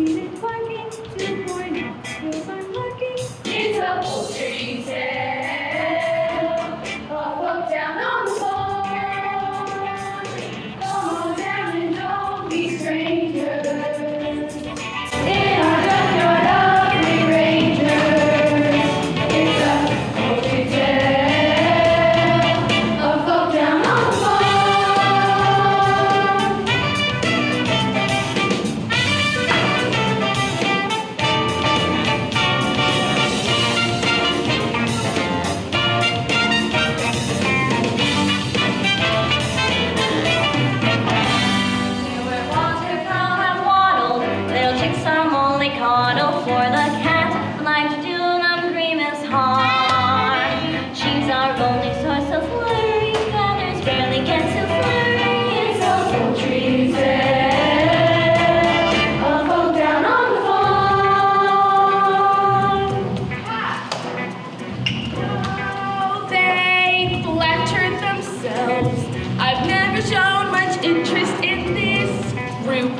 seen it barking, 2.0 skills I'm lacking. It's a poultry tale, a book down on the farm. Come on down and don't be strangers. In our junkyard of three rangers. It's a poultry tale, a book down on the farm. For the cat, like to do them grievous harm. She's our only source of worry, feathers barely get to flurry. It's a poultry tale, a folk down on the farm. They flattered themselves. I've never shown much interest in this group.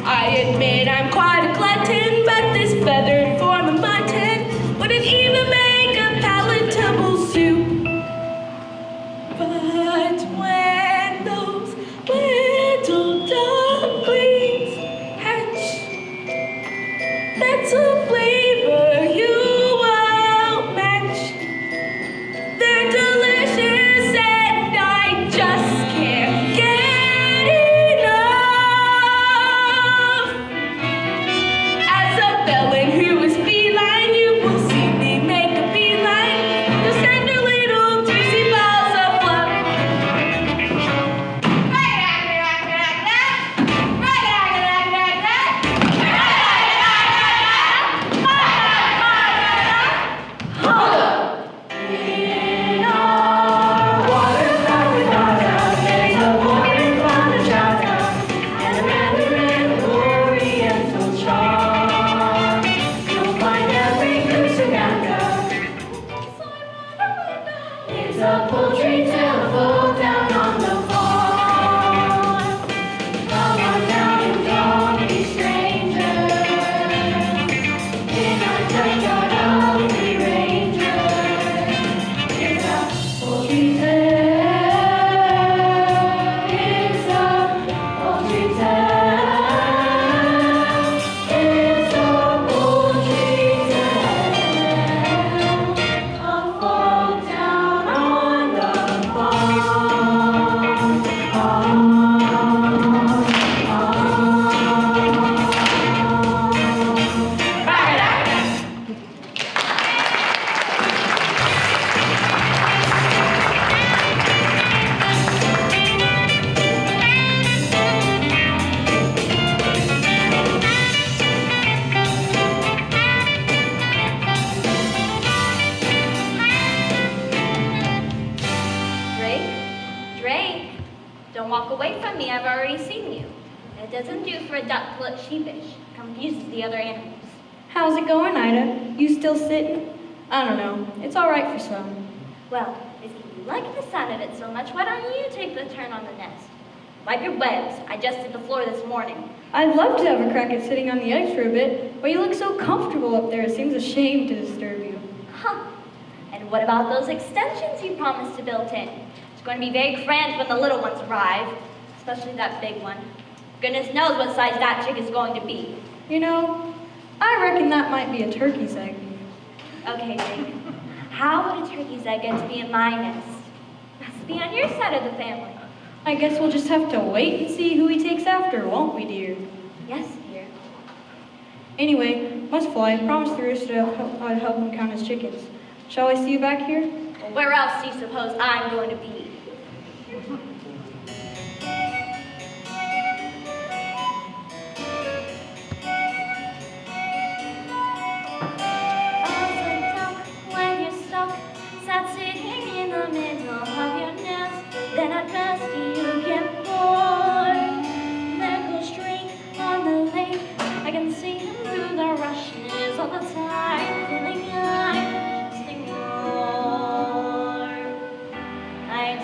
I admit I'm quite a glutton, but this feathered form of mutton wouldn't even make a palatable soup. But when those little ducklings hatch, that's a flavor you won't match. They're delicious and I just can't get enough. As a felon who is feline, you will see me make a beeline to tender little juicy balls of fluff. In our waterfowl regatta, there's a warning from the chata, and a mandarin oriental charm. You'll find every goose in Uganda. It's a poultry tale, a folk down on the farm. Come on down and don't be strangers. In our junkyard of three rangers. It's a poultry tale. It's a poultry tale. It's a poultry tale. A folk down on the farm. Drake, don't walk away from me. I've already seen you. It doesn't do for a duck to look sheepish. Confuses the other animals. How's it going, Ida? You still sitting? I don't know. It's all right for some. Well, if you like the sound of it so much, why don't you take the turn on the nest? Wipe your webs. I just did the floor this morning. I'd love to have a crack at sitting on the eggs for a bit, but you look so comfortable up there, it seems a shame to disturb you. Huh. And what about those extensions you promised to build in? It's going to be very cramped when the little ones arrive, especially that big one. Goodness knows what size that chick is going to be. You know, I reckon that might be a turkey's egg. Okay, Jake. How would a turkey's egg get to be in my nest? Must be on your side of the family. I guess we'll just have to wait and see who he takes after, won't we, dear? Yes, dear. Anyway, must fly. Promised the rooster I'd help him count his chickens. Shall I see you back here? Well, where else do you suppose I'm going to be? When you're stuck, sat sitting in the middle of your nest, then at best you get bored. There goes Drake on the lake. I can see him through the rushes all the time, feeling I'm just ignored. I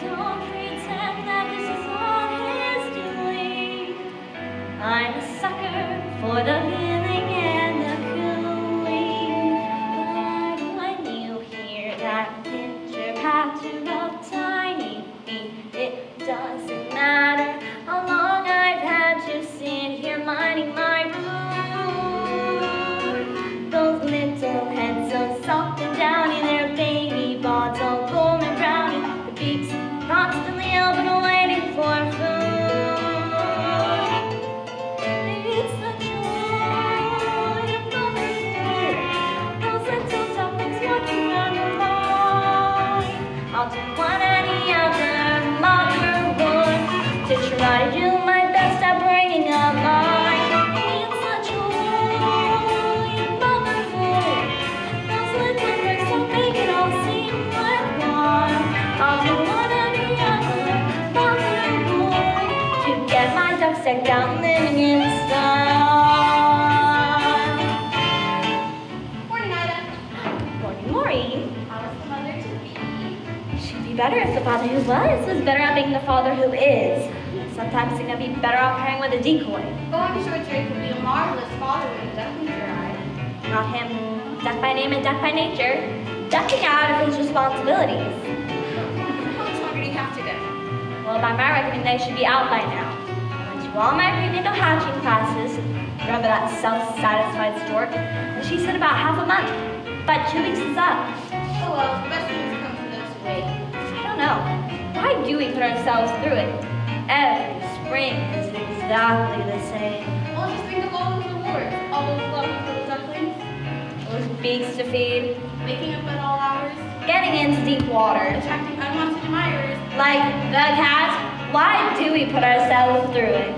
better if the father who was better at being the father who is. Sometimes he's gonna be better off pairing with a decoy. Oh, I'm sure Drake will be a marvelous father with a duck in your eye. Not him. Duck by name and duck by nature. Ducking out of his responsibilities. How much longer do you have to go? Well, by my reckoning, they should be out by now. I went to all my prenatal hatching classes. Remember that self-satisfied stork? And she said about half a month. But 2 weeks is up. Oh well, the best things come to those who wait. I don't know. Why do we put ourselves through it? Every spring is exactly the same. Well, just think of all those rewards. All those lovely little ducklings. Those beaks to feed, Waking up at all hours. getting into deep water. Attracting unwanted admirers. Like the cat, why do we put ourselves through it?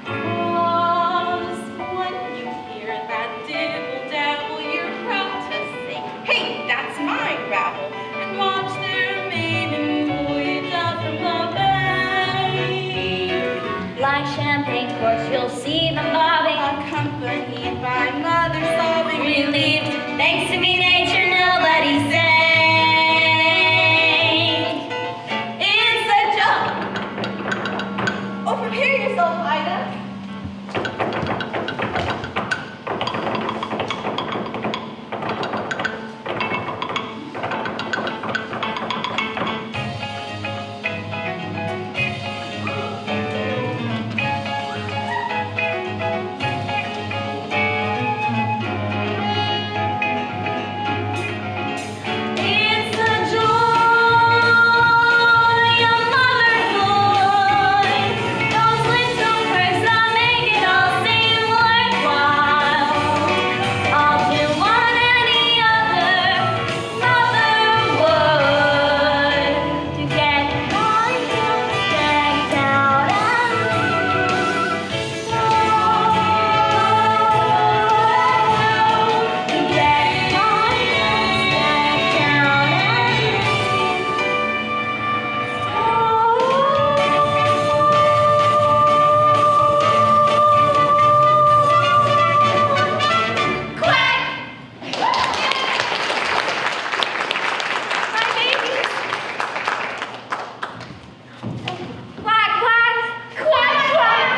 Pause when you hear that dibble dabble, you're proud to sing. Hey, that's my rabble. And watch their maiden voyage out from the bay. Like champagne corks, you'll see them bobbing. Accompanied by mother sobbing. Relieved, thanks to me, nature, nobody's safe. It's a jump. Oh, prepare yourself, Ida. It's the joy of motherhood. Those little perks that make it all seem worthwhile. I'll do what any other mother would to get my hands decked out and to get my hands decked out quack, quack, quack, quack.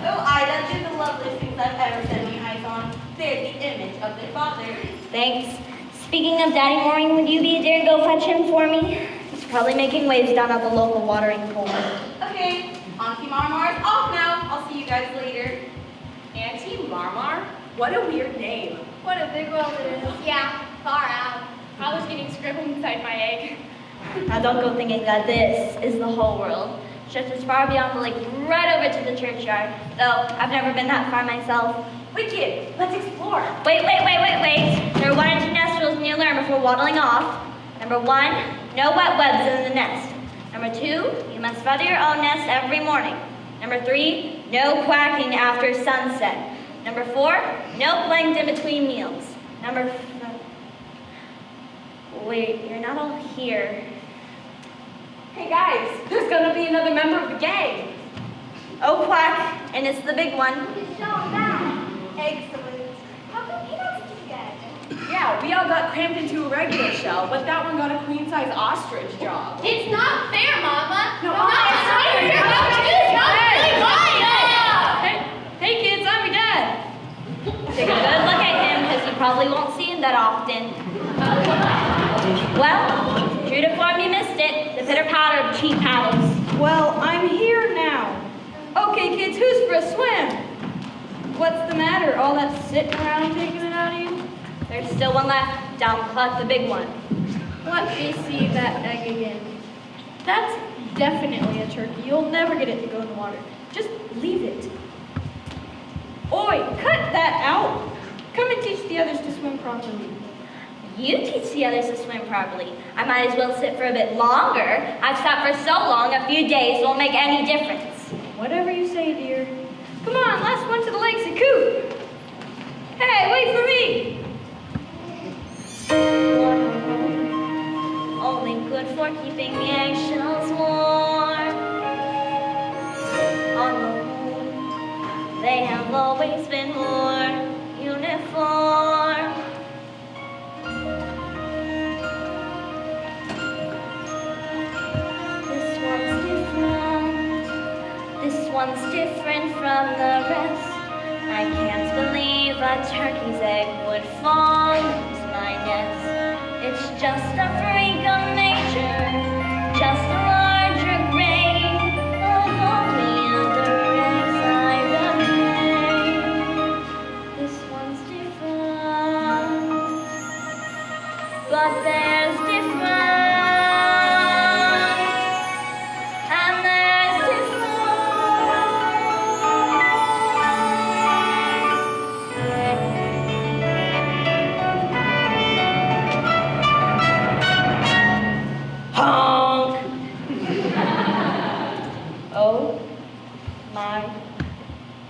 Oh, Ida, they're the loveliest things I've ever set my eyes on. They're the image of their father. Thanks. Speaking of Daddy Maureen, would you be a dear and go fetch him for me? He's probably making waves down at the local watering hole. Okay, Auntie Marmar's off now. I'll see you guys later. Auntie Marmar? What a weird name. What a big world it is. Yeah, far out. I was getting scribbled inside my egg. Now don't go thinking that this is the whole world. Stretches far beyond the lake, right over to the churchyard. Though I've never been that far myself. Wicked, let's explore. Wait. There are 1 or 2 nest rules you need to learn before waddling off. Number 1, no wet webs in the nest. Number 2, you must feather your own nest every morning. Number 3, no quacking after sunset. Number 4, no plankton between meals. Number 5, wait, you're not all here. Hey guys, there's gonna be another member of the gang. Oh, quack, and it's the big one. Excellent. How come he doesn't do that? Yeah, we all got crammed into a regular shell, but that one got a queen-size ostrich job. It's not fair, Mama. No, it's not fair. It's not fair. Hey kids, I'm your dad. Take a good look at him, because you probably won't see him that often. Well, true to form, you missed it. The pitter-patter of cheap paddles. Well, I'm here now. Okay, kids, who's for a swim? What's the matter? All that sitting around taking it out of you? There's still one left. Down caught the big one. Let me see that egg again. That's definitely a turkey. You'll never get it to go in the water. Just leave it. Oi, cut that out. Come and teach the others to swim properly. You teach the others to swim properly. I might as well sit for a bit longer. I've sat for so long, a few days won't make any difference. Whatever you say, dear. Come on, last one to the lakes and coop. Hey, wait for me. Only good for keeping the eggshells warm. On the whole, they have always been more uniform. different from the rest. I can't believe a turkey's egg would fall into my nest. It's just a freak of nature, just a larger grain of all the other eggs I've ever laid. This one's different, but there's different, and there's Honk! Oh my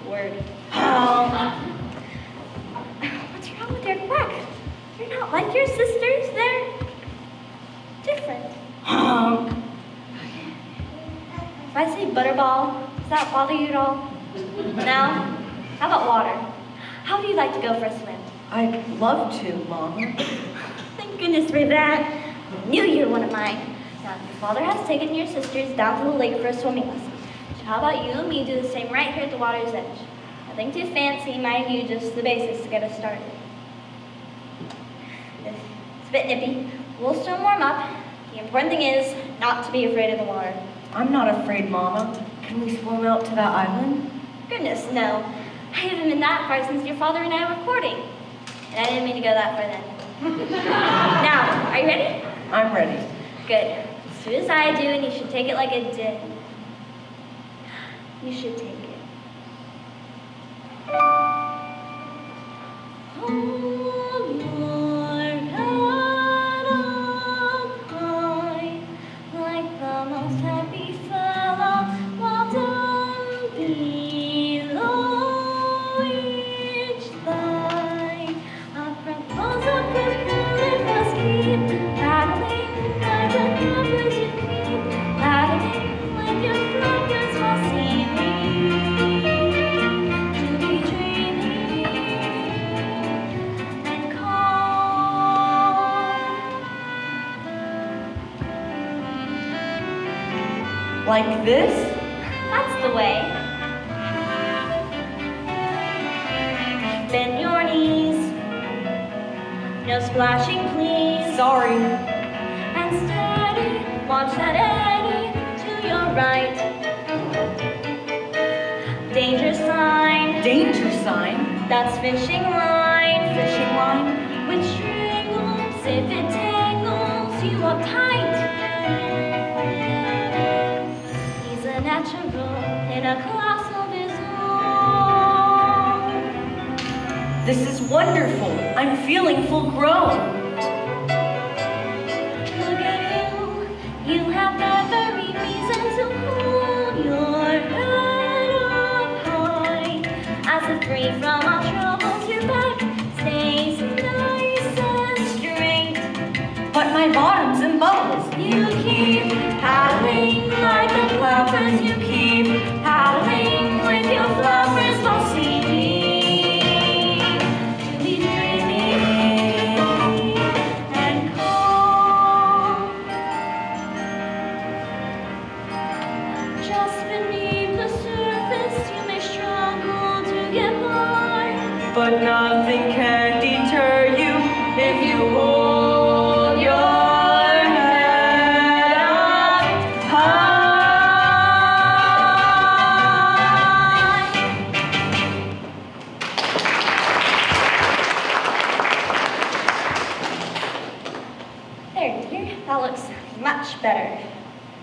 word. Honk! What's wrong with your quack? You're not like your sisters. They're different. Honk! If I say butterball, does that bother you at all? No? How about water? How would you like to go for a swim? I'd love to, Mama. Thank goodness for that. I knew you were one of mine. Now, your father has taken your sisters down to the lake for a swimming lesson. So how about you and me do the same right here at the water's edge? Nothing too fancy, mind you, just the basics to get us started. It's a bit nippy. We'll still warm up. The important thing is not to be afraid of the water. I'm not afraid, Mama. Can we swim out to that island? Goodness, no. I haven't been that far since your father and I were courting. And I didn't mean to go that far then. Now, are you ready? I'm ready. Good. As soon as I do, and you should take it like it did. You should take it. Hold your head up high, like the most happy fellow, while down below each line. A proposal could really must keep paddling like the compass you keep, paddling with your flippers while seeming to be dreaming and calm. Like this? That's the way. Bend your knees. No splashing, please. Sorry. And steady. Watch that eddy to your right. Danger sign. Danger sign? That's fishing line. Fishing line? Which strangles if it tangles you up tight. He's a natural in a class of his own. This is wonderful. I'm feeling full grown. Look at you. You have every reason to hold your head up high. As if free from all troubles, your back stays nice and straight. But my bottom's in bubbles. You keep paddling like the flappers. You keep paddling with your flappers while seeming to be dreaming and calm. Just beneath the surface, you may struggle to get by. But nothing can deter you if you hold your head up high. There, dear. That looks much better.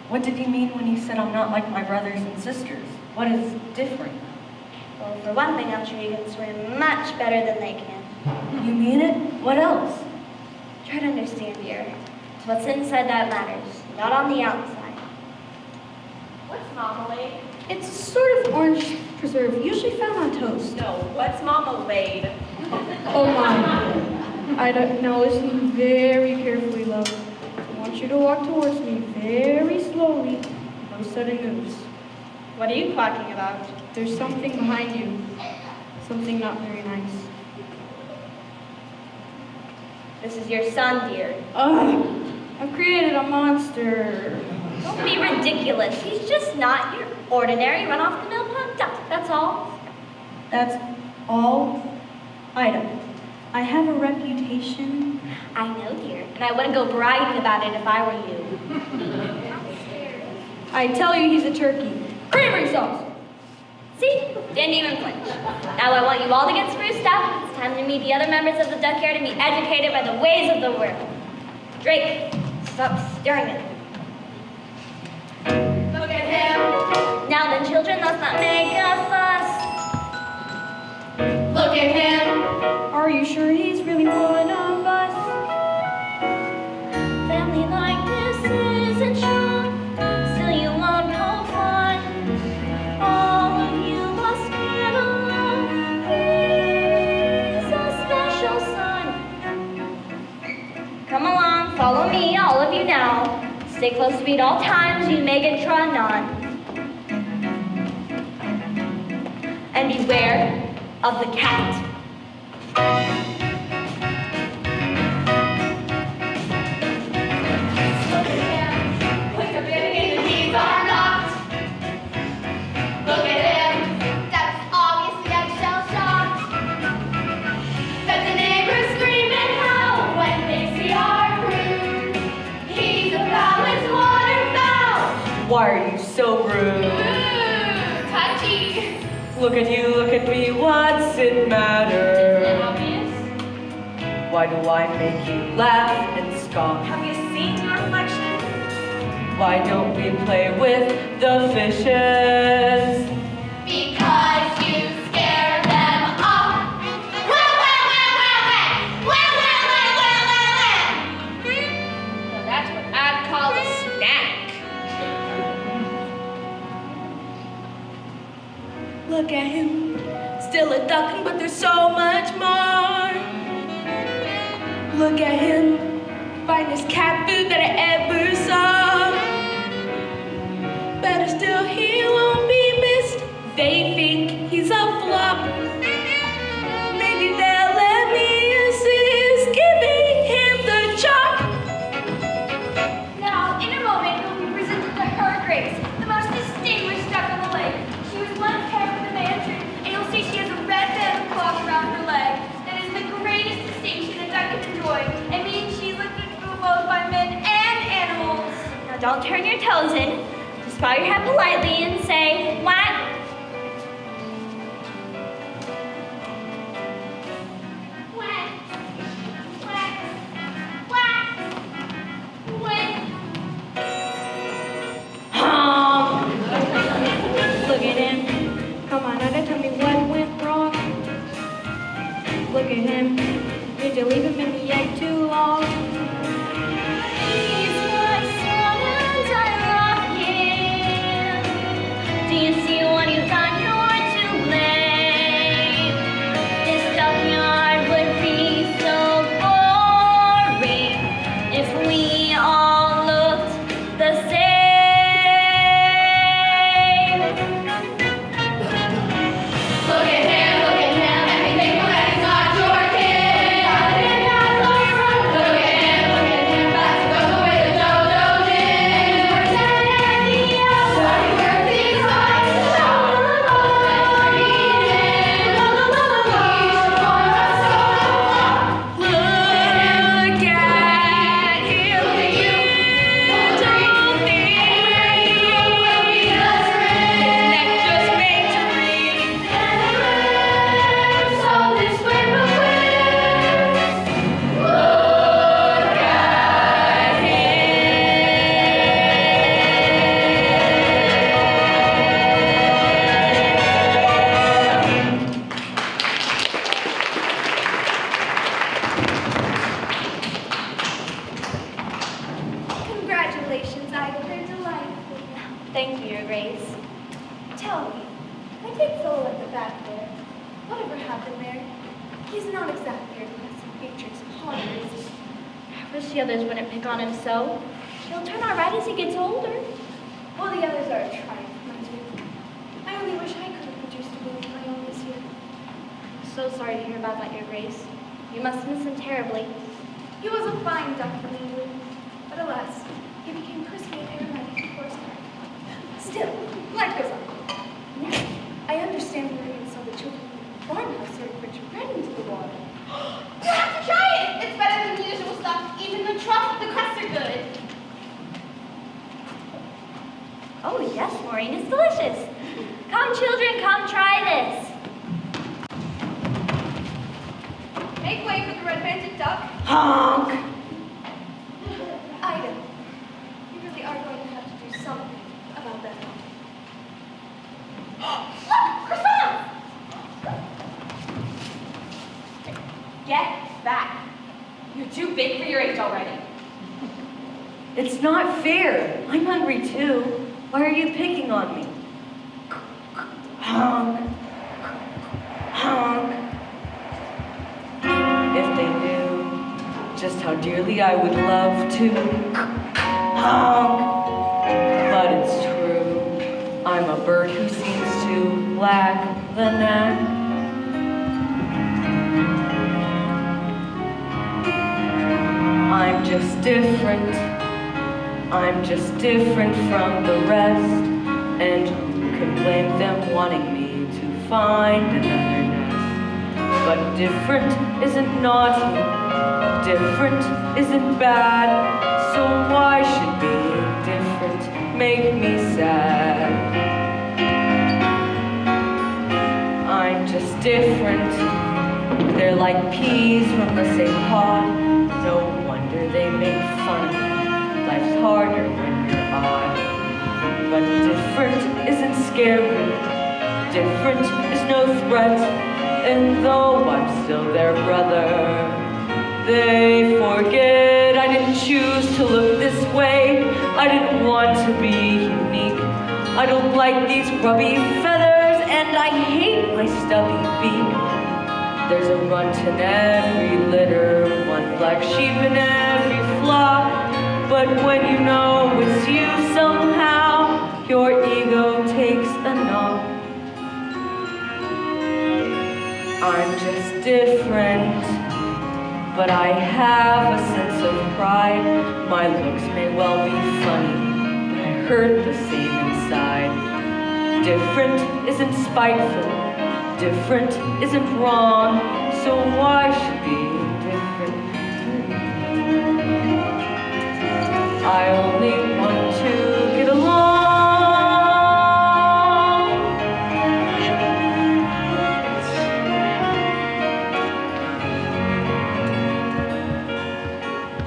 What did he mean when he said I'm not like my brothers and sisters? What is different? Well, for one thing, I'm sure you can swim much better than they can. You mean it? What else? Try to understand, dear. It's what's inside that matters, not on the outside. What's marmalade? It's a sort of orange preserve, usually found on toast. No, what's marmalade? Oh my. I don't now listen very carefully, love. I want you to walk towards me very slowly. No sudden moves. What are you talking about? There's something behind you. Something not very nice. This is your son, dear. Ugh! I've created a monster. Don't be ridiculous. He's just not your ordinary run-off-the-mill pug duck, that's all. That's all? Ida, I have a reputation. I know, dear, and I wouldn't go bragging about it if I were you. I tell you he's a turkey. Cranberry sauce. See? Didn't even flinch. Now I want you all to get spruced up. It's time to meet the other members of the duck herd and be educated by the ways of the world. Drake, stop staring at me. Look at him. Now then, children, let's not make a fuss. Look at him. Are you sure he's really one of us? Family like this isn't sure, still you won't have fun. All of you must get along. He's a special son. Come along, follow me, all of you now. Stay close to me at all times, you may get trodden on. And beware of the cat. Look at him. Put the baby in the keys are locked. Look at him. That's obviously eggshell shocked. Bet the neighbors scream and howl when they see our crew. He's about his waterfowl. Why are you so rude? Ooh, touchy. Look at you, look at me, what's it matter? Obvious. Why do I make you laugh and scoff? Have you seen your reflection? Why don't we play with the fishes? Because you scare them off. Well, well, well, well, well. Well, well, well, well, well, well. Now that's what I'd call a snack. Look at him, still a ducking, but there's so much more. Look at him, finest cat food that I ever saw. Better still, he won't be missed. They think he's a flop. Maybe they'll let me assist giving him the chop. Now, in a moment, you'll be presented to her Grace, the most distinguished duck on the lake. She was once paired with a mandarin, and you'll see she has a red band cloth around her leg. That is the greatest distinction a duck can enjoy. It means she's looked at both by men and animals. Now don't turn your toes in. Just bow your head politely and say, what? Quack, quack, quack, quack. Look at him. Come on, now tell me what went wrong. Look at him. Did you leave him in the egg too long? He's my son and I love him. Do you see what you've done? You're to blame. This duckyard would be so boring if we all looked the same. Look at him, and we think that he's not your kid. Look at him, that's the way the dodo did. We're telling the outside, he works his eyes to show the most that he did. He should form a solo. Look at him, Look at you, don't think will be the strength. that just makes it ring. So this way but look at Congratulations, Ida. They're delightful. Thank you, Your Grace. Tell me, my kid Soul at the back there, whatever happened there? He's not exactly your classic Beatrix Potter, is he? I wish the others wouldn't pick on him so. He'll turn out right as he gets older. Well, the others are a triumph, my dear. I only wish I could have produced a boy of my own this year. So sorry to hear about that, Your Grace. You must miss him terribly. He was a fine duck in England, but alas, he became crispy and aromatic before his time. Still, life goes on. Now, I understand Marie and saw the children in the farmhouse sort of ran into the water. You have to try it. It's better than the usual stuff. Even the crusts are good. Oh, yes, Maureen, it's delicious. Come, children, come try this. Make way for the red-banded duck. Honk! Ida, you really are going to have to do something about that. Look, croissant! Get back. You're too big for your age already. It's not fair. I'm hungry too. Why are you picking on me? Honk. Honk. If they knew just how dearly I would love to honk. But it's true. I'm a bird who seems to lack the knack. I'm just different. I'm just different from the rest. And who can blame them wanting me to find another nest? But different isn't naughty. Different isn't bad. So why should being different make me sad? I'm just different. They're like peas from the same pod. No wonder they make fun. Life's harder when you're odd. But different isn't scary. Different is no threat. And though I'm still their brother, they forget I didn't choose to look this way. I didn't want to be unique. I don't like these grubby feathers, and I hate my stubby beak. There's a runt in every litter, one black sheep in every flock. But when you know it's you somehow, your ego takes a knock. I'm just different, but I have a sense of pride. My looks may well be funny, but I hurt the same inside. Different isn't spiteful. Different isn't wrong, so why should being different? I only want to get along.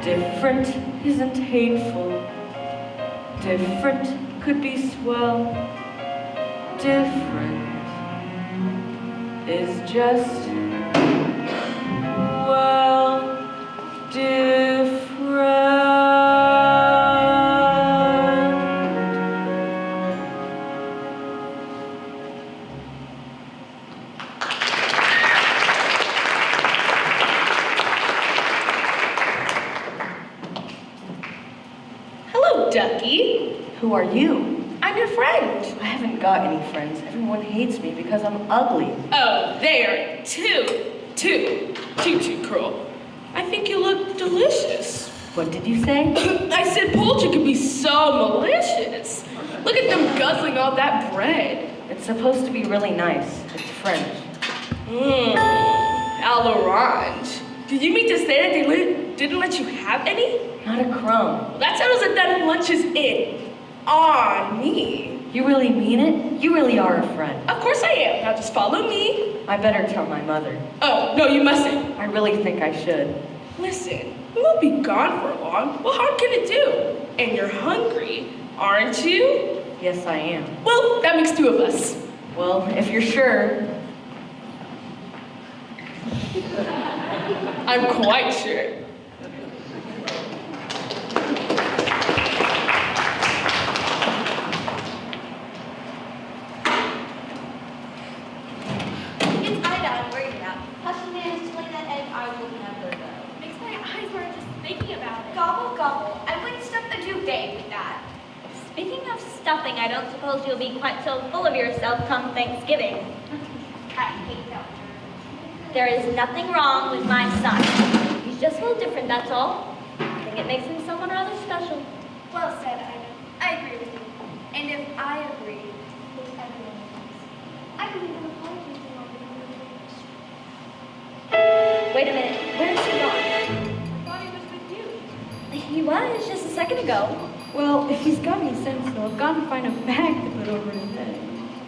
Different isn't hateful. Different could be swell. Different is just, well, different. Hello, Ducky. Who are you? I'm your friend. I haven't got any friends. Everyone hates me because I'm ugly. Oh, they are too cruel. I think you look delicious. What did you say? I said poultry can be so malicious. Look at them guzzling all that bread. It's supposed to be really nice. It's French. À l'orange. Did you mean to say that they didn't let you have any? Not a crumb. Well, that settles it then lunches in. On me. You really mean it? You really are a friend. Of course I am. Now just follow me. I better tell my mother. Oh, no, you mustn't. I really think I should. Listen, we won't be gone for long. What harm can it do? And you're hungry, aren't you? Yes, I am. Well, that makes two of us. Well, if you're sure. I'm quite sure. It's Ida I'm worried about. How she managed to lay that egg, I will never know. Makes my eyes water just thinking about it. Gobble, gobble. I wouldn't stuff the due with that. Speaking of stuffing, I don't suppose you'll be quite so full of yourself come Thanksgiving. I hate that. There is nothing wrong with my son. He's just a little different, that's all. I think it makes him someone rather special. Well said, Ida. I agree with you. And if I agree, with everyone else. I can leave an apology for all Wait a minute, where's he gone? I thought he was with you. He was just a second ago. Well, if he's got any sense, he'll have gone to find a bag to put over his head.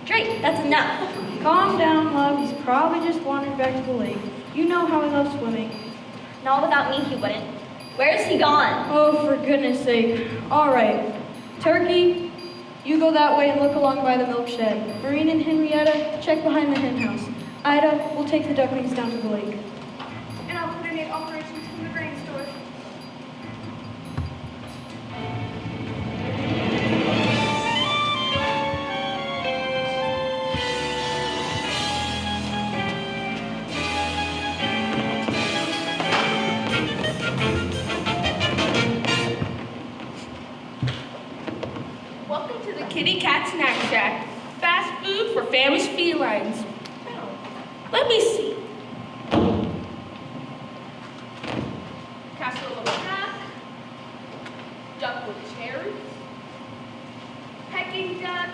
Great, that's enough. Calm down, love. He's probably just wandered back to the lake. You know how he loves swimming. Not without me, he wouldn't. Where's he gone? Oh, for goodness sake. All right. Turkey, you go that way and look along by the milk shed. Marine and Henrietta, check behind the hen house. Ida, we'll take the ducklings down to the lake. And I'll coordinate operations from the grain store. Welcome to the Kitty Cat Snack Shack. Fast food for famished felines. Now, let me see. Casserole of duck, duck with cherries, Peking duck.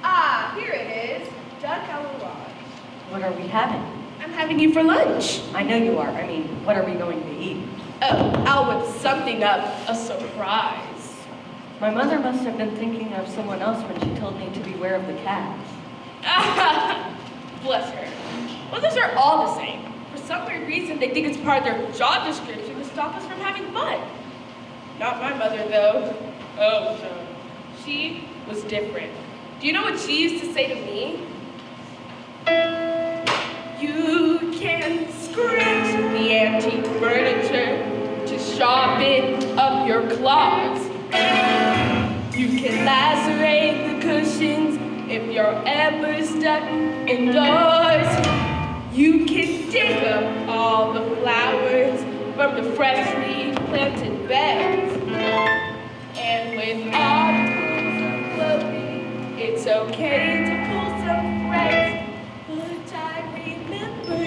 Ah, here it is, duck a la rage. What are we having? I'm having you for lunch. I know you are. I mean, what are we going to eat? Oh, I'll whip something up, a surprise. My mother must have been thinking of someone else when she told me to beware of the cats. Bless her. Mothers are all the same. For some weird reason, they think it's part of their job description to stop us from having fun. Not my mother, though. Oh, no. She was different. Do you know what she used to say to me? You can scratch the antique furniture to sharpen up your claws. You can lacerate the cushions if you're ever stuck indoors. You can dig up all the flowers from the freshly planted beds. And when autumn are blowing, it's okay to pull some threads. But I remember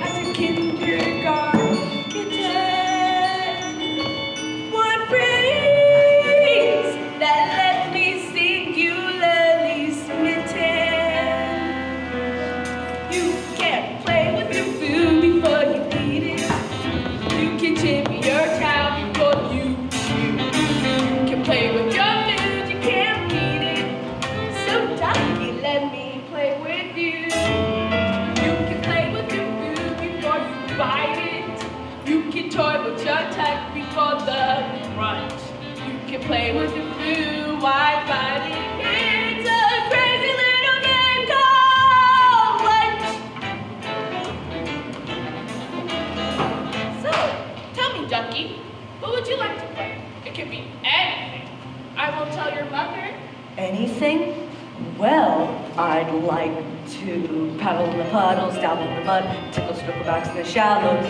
as a kindergarten kitten, one phrase that left me singularly smitten. You can't play with your food before you eat it. You can chip your child before you chew. You can play with your food, you can't beat it. So Ducky, let me play with you. You can play with your food before you bite it. You can toy with your tuck before the crunch. You can play with your food while biting. It's a crazy little game called lunch. So, tell me, Ducky, what would you like to play? It could be anything. I won't tell your mother. Anything? Well, I'd like to paddle in the puddles, dabble in the mud, tickle sticklebacks in the shallows.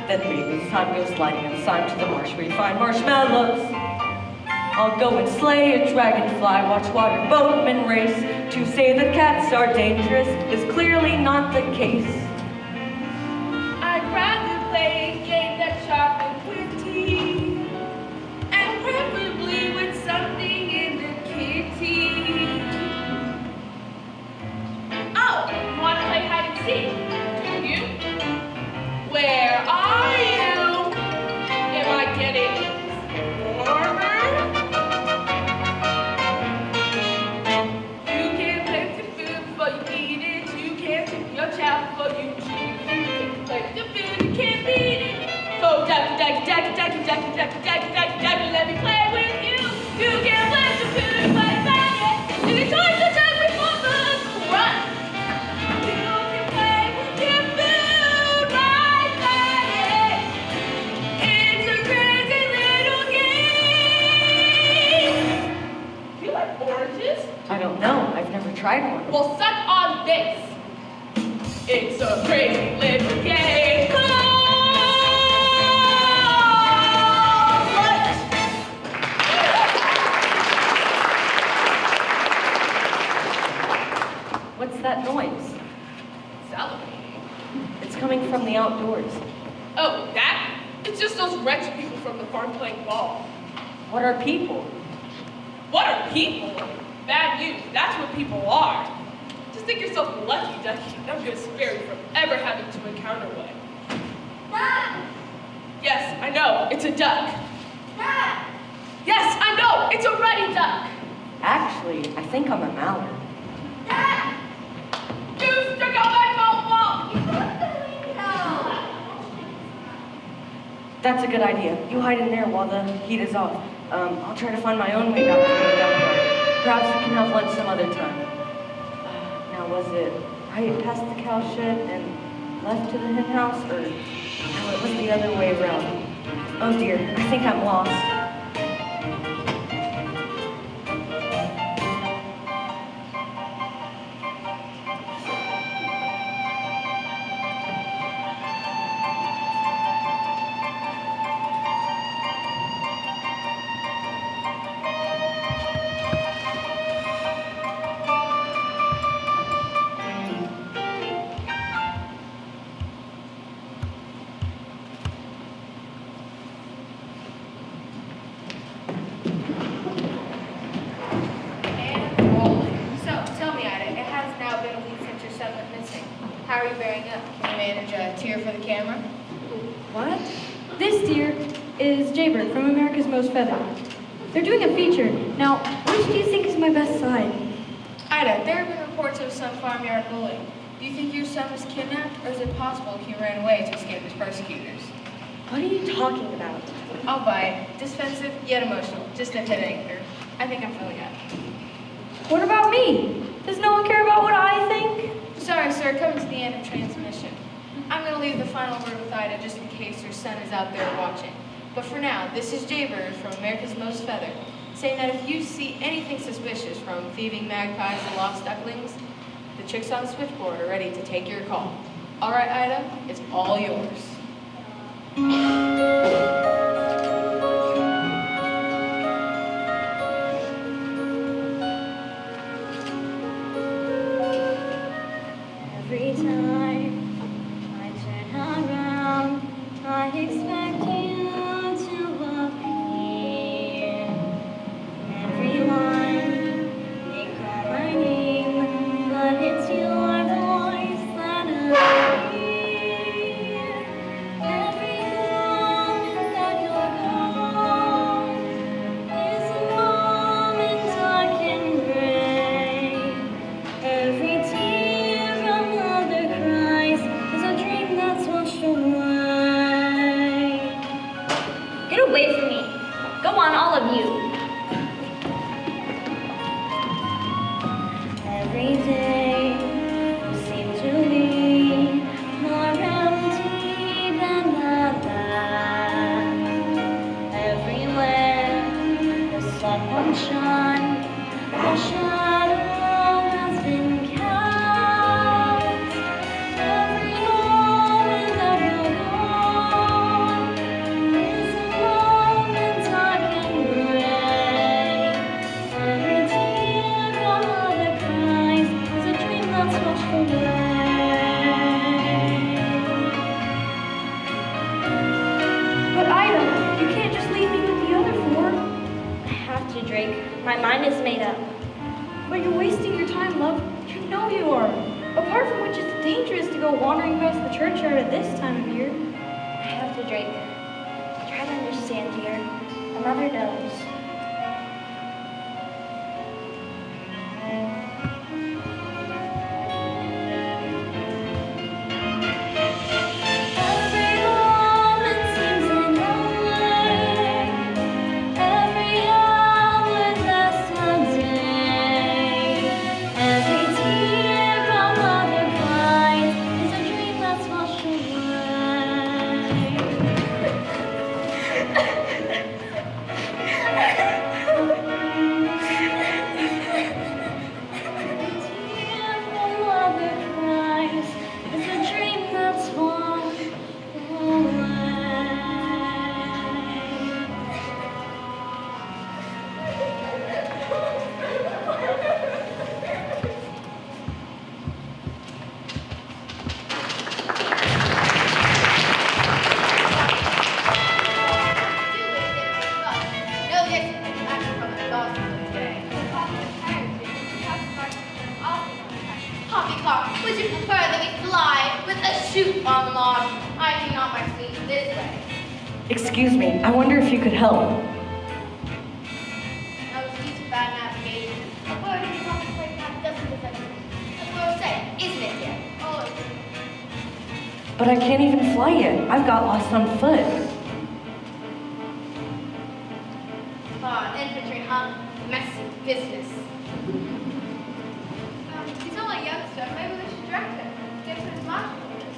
Then maybe it's time to go sliding inside to the marsh where you find marshmallows. I'll go and slay a dragonfly, watch water boatmen race. To say that cats are dangerous is clearly not the case. I'd rather play a game that's sharp and witty, and preferably with something in the kitty. Oh, you want to play hide and seek? Do you? Where are you? Am I getting warmer? You can't play with your food before you eat it. You can't tip your child before you chew. You can't play with your food, you can't beat it. Oh, ducky, ducky, ducky, ducky, ducky, ducky, ducky, ducky, ducky, let me play with you. You can't play with your food before you bite it. You can toy the duck before the crunch. You can play with your food right there. It's a crazy little game. Do you like oranges? I don't know. I've never tried one. Well, suck on this. It's a crazy little game called lunch. What's that noise? Salivating. It's coming from the outdoors. Oh, that? It's just those wretched people from the farm playing ball. What are people? What are people? Bad news, that's what people are. Just think yourself lucky, Ducky. I'm gonna spare you from ever having to encounter one. Dad! Yes, I know, it's a duck. Dad! Yes, I know, it's a ruddy duck. Actually, I think I'm a mallard. Dad! You stuck out my phone wall. No! That's a good idea. You hide in there while the heat is off. I'll try to find my own way back to the duck yard. Perhaps we can have lunch some other time. Now, was it right past the cow shed and left to the hen house, or no, it was the other way around? Oh dear, I think I'm lost. And rolling. So, tell me, Ida, it has now been a week since your son went missing. How are you bearing up? Can you manage a tear for the camera? What? This deer is Jaybird from America's Most Feathered. They're doing a feature. Now, which do you think is my best side? Ida, there have been reports of some farmyard bullying. Do you think your son was kidnapped, or is it possible he ran away to escape his persecutors? What are you talking about? I'll buy it. Defensive, yet emotional. Just a hit anchor. I think I'm filling up. What about me? Does no one care about what I think? Sorry, sir. Coming to the end of transmission. I'm going to leave the final word with Ida just in case your son is out there watching. But for now, this is Jaybird from America's Most Feathered, saying that if you see anything suspicious from thieving magpies and lost ducklings, the chicks on the switchboard are ready to take your call. All right, Ida, it's all yours. Every time I turn around, I expect you to appear. Everyone, they call my name, but it's your voice that I hear. Every moment that you're gone is a moment dark and gray. Every tear a mother cries is a dream that's washed away. Get away from me. Go on, all of you. Every day you seem to be more empty than the last. Everywhere the sun won't shine, the shadow has been cast. Every moment that you're gone is a moment dark and gray. Every tear a mother cries is a dream that's washed away. But Ida, you can't just leave me with the other four. I have to, Drake. My mind is made up. But you're wasting your time, love. You know you are. Apart from which, it's dangerous to go wandering past the churchyard at this time of year. I have to, Drake. Try to understand, dear. A mother knows. Every moment seems an hour. Every hour lasts a day. Every tear a mother cries is a dream that's washed away. Poppycock, would you prefer that we fly with a chute on the lawn? I do not my sleep this way. Excuse me, I wonder if you could help. No excuse for bad navigation. A bird in the contemplate path doesn't defend me. As Laura said, isn't it, dear? Oh, it's But I can't even fly yet. I've got lost on foot. Infantry, huh? Messy business. He's only a youngster. Maybe we should direct him. Give him his marching orders.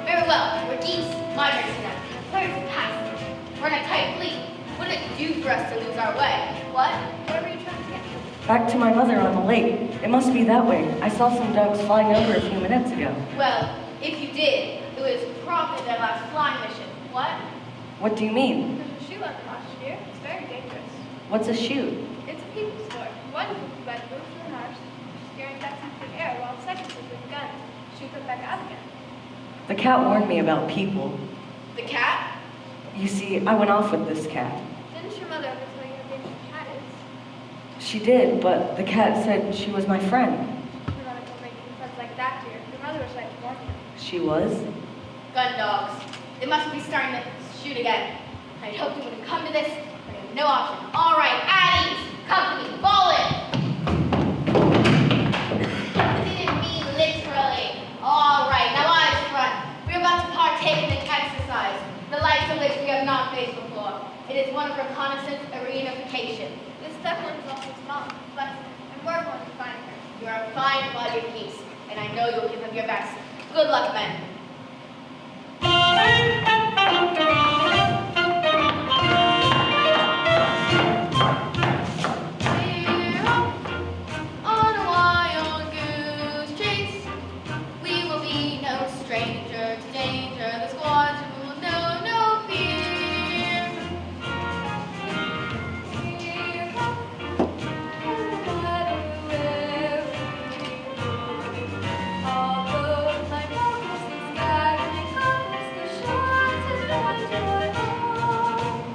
Very well. We're geese. Migrants to them. Players of passage. We're in a tight fleet. Wouldn't it do for us to lose our way? What? Where were you trying to get to? Back to my mother on the lake. It must be that way. I saw some ducks flying over a few minutes ago. Well, if you did, it was probably their last flying mission. What? What do you mean? There's a shoe leopard last year. It's very dangerous. What's a shoot? It's a people sport. One group of men moves through the marsh, steering ducks into the air, while the second group with guns shoot them back out again. The cat warned me about people. The cat? You see, I went off with this cat. Didn't your mother ever tell you how dangerous a cat is? She did, but the cat said she was my friend. You're not going to make any friends like that, dear. Your mother was right to warn you. She was? Gun dogs. They must be starting to shoot again. I hoped you wouldn't come to this, but I have no option. All right, at ease. Company, fall in. I didn't mean literally. All right, now eyes front. We're about to partake in an exercise, the likes of which we have not faced before. It is one of reconnaissance and reunification. This definitely is also small, flexible, and we're going to find her. You are a fine-blooded piece, and I know you'll give them your best. Good luck, men. On a wild goose chase, we will be no stranger to danger. The squadron will know no fear. We're off, no matter where we go. Although my focus is sky, it covers the shores and find your home.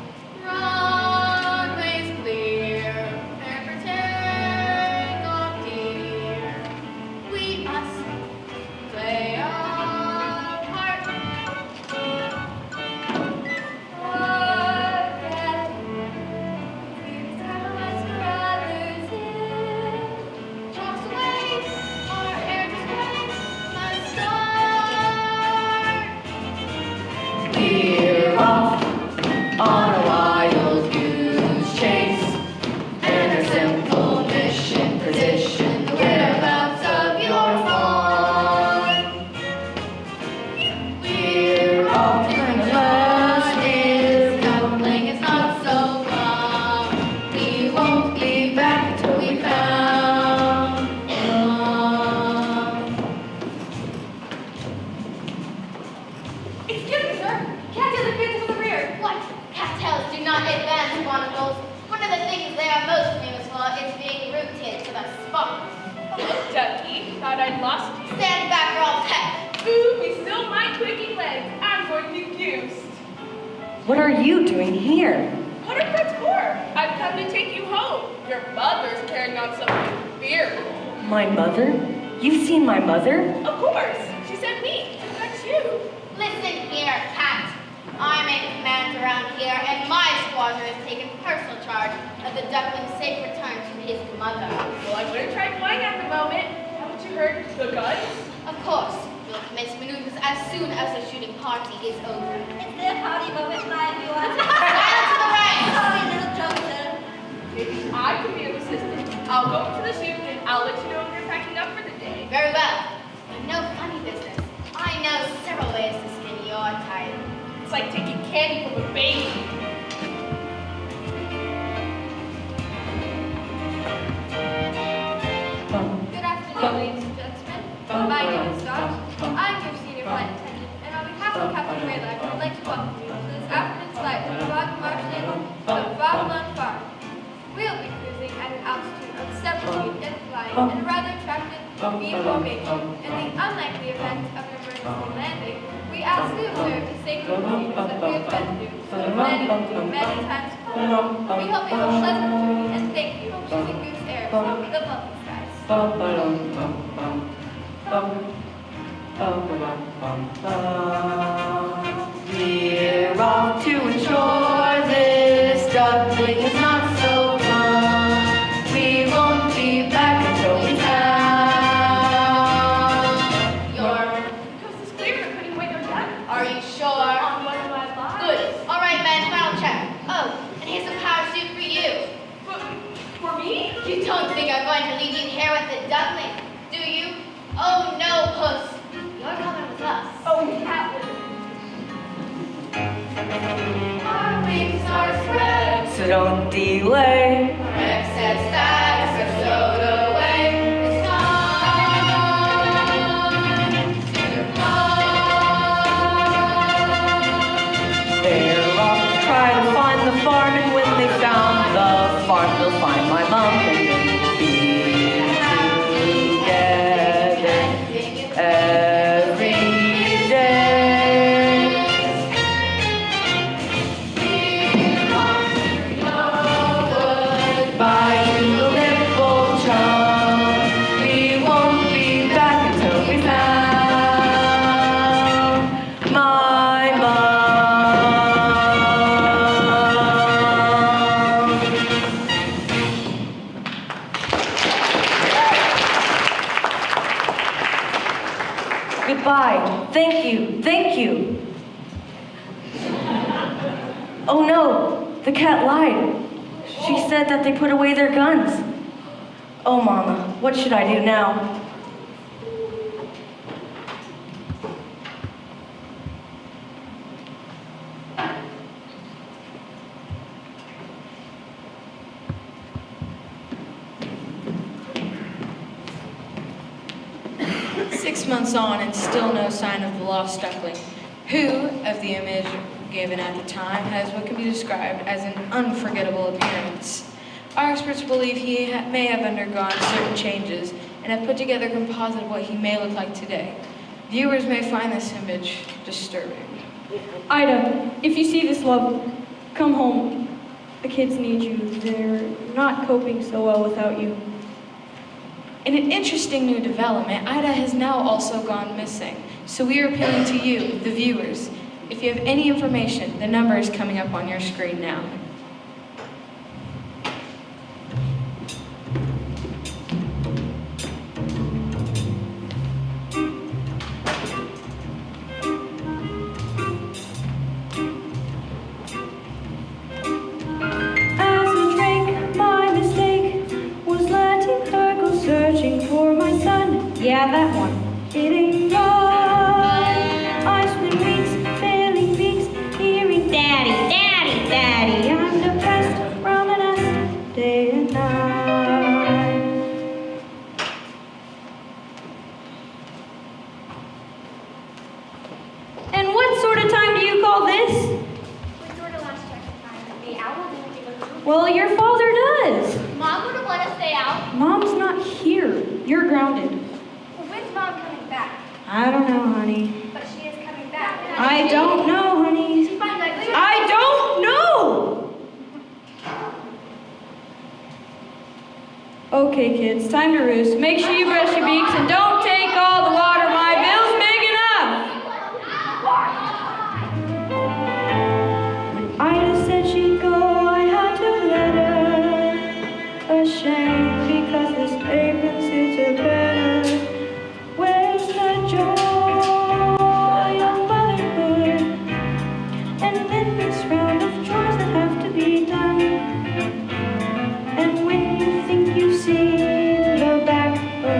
Runways clear, prepare for takeoff, dear. We must play our part. Forget we've sacrificed for others in. Chalks away, our hair display must start. We're off on a wild goose chase, and our simple mission position The whereabouts of your fawn. We're off and the last is Gambling is not so long. We won't be back till we found one. Excuse me, sir. Cattails advance to the rear. What? Cattails do not advance, barnacles. One of the things they are most famous for is being rooted to the spot. Hello, Ducky. Thought I'd lost you. Stand back or I'll peck. Ooh, we still my twiggy legs. I'm going to be goosed. What are you doing here? What are pets for? I've come to take you home. Your mother's carrying on something fearful. My mother? You've seen my mother? Of course. She sent me to fetch you. Listen here, cat. I'm in command around here, and my squadron has taken personal charge of the duckling's safe return to his mother. Well, I wouldn't try flying at the moment. Haven't you heard the guns? Of course, we'll commence maneuvers as soon as the shooting party is over. It's their party moment, my everyone. Silence to the right! Sorry, little Johnson. Maybe I can be of assistance. I'll go to the chute and I'll let you know when you're packing up for the day. Very well. But no funny business. I know several ways to skin your title. It's like taking candy from a baby. Good afternoon, ladies and gentlemen. My name is Dodge. I'm your senior flight attendant, and on behalf of Captain Raylife, I'd like to welcome you to this afternoon's flight of the Rock Marshland of Babylon Farm. We'll be cruising at an altitude of 7 feet and flying in a rather attractive V formation. In the unlikely event of an emergency landing, we ask you to observe the safety procedures that we have been through many times before. We hope you have a pleasant journey, and thank you for choosing Goose Air over the lovely skies. We're off to ensure this duckling is not so fun. We won't be back until we found your. Coast is clear for putting away their gun. Are you sure? On one of my lives. Good. All right, men, final check. Oh, and here's a parachute for you. For me? You don't think I'm going to leave you here with the duckling, do you? Oh, no, puss. You're coming with us. Oh, Captain. Our wings are spread. So don't delay. Rex says stacks are stowed away. It's time to fly. They're off to try to find the farm, and when they found the farm, they'll find my mom, and then we'll be together every day. Bye, you little chum. We won't be back until we found my mom. Goodbye. Thank you. Thank you. Oh no, the cat lied. She said that they put away their guns. Oh, Mama, what should I do now? Six months on and still no sign of the lost duckling, who, of the image given at the time, has what can be described as an unforgettable appearance. Our experts believe he may have undergone certain changes and have put together a composite of what he may look like today. Viewers may find this image disturbing. Ida, if you see this, love, come home. The kids need you. They're not coping so well without you. In an interesting new development, Ida has now also gone missing. So we are appealing to you, the viewers. If you have any information, the number is coming up on your screen now. As a drink, my mistake was letting her go searching for my son. Yeah, that one. It ain't right. I spent weeks, barely weeks, hearing daddy, daddy, daddy. I'm depressed from the nest, day and night. And what sort of time do you call this? We sort of lost track of time. The owl didn't give us room. Well, your father does. Mom would have let us stay out. Mom's not here. You're grounded. Well, when's Mom coming back? I don't know, honey. But she is coming back. I don't know, honey. She finds like I don't know! Okay, kids, time to roost. Make sure you brush your beaks and don't take all the water. My bill's big enough! When Ida said she'd go, I had to let her. Ashamed because this pavement suits her better. Where's the joy of motherhood? And then this round of chores that have to be done. And when you think you see the back of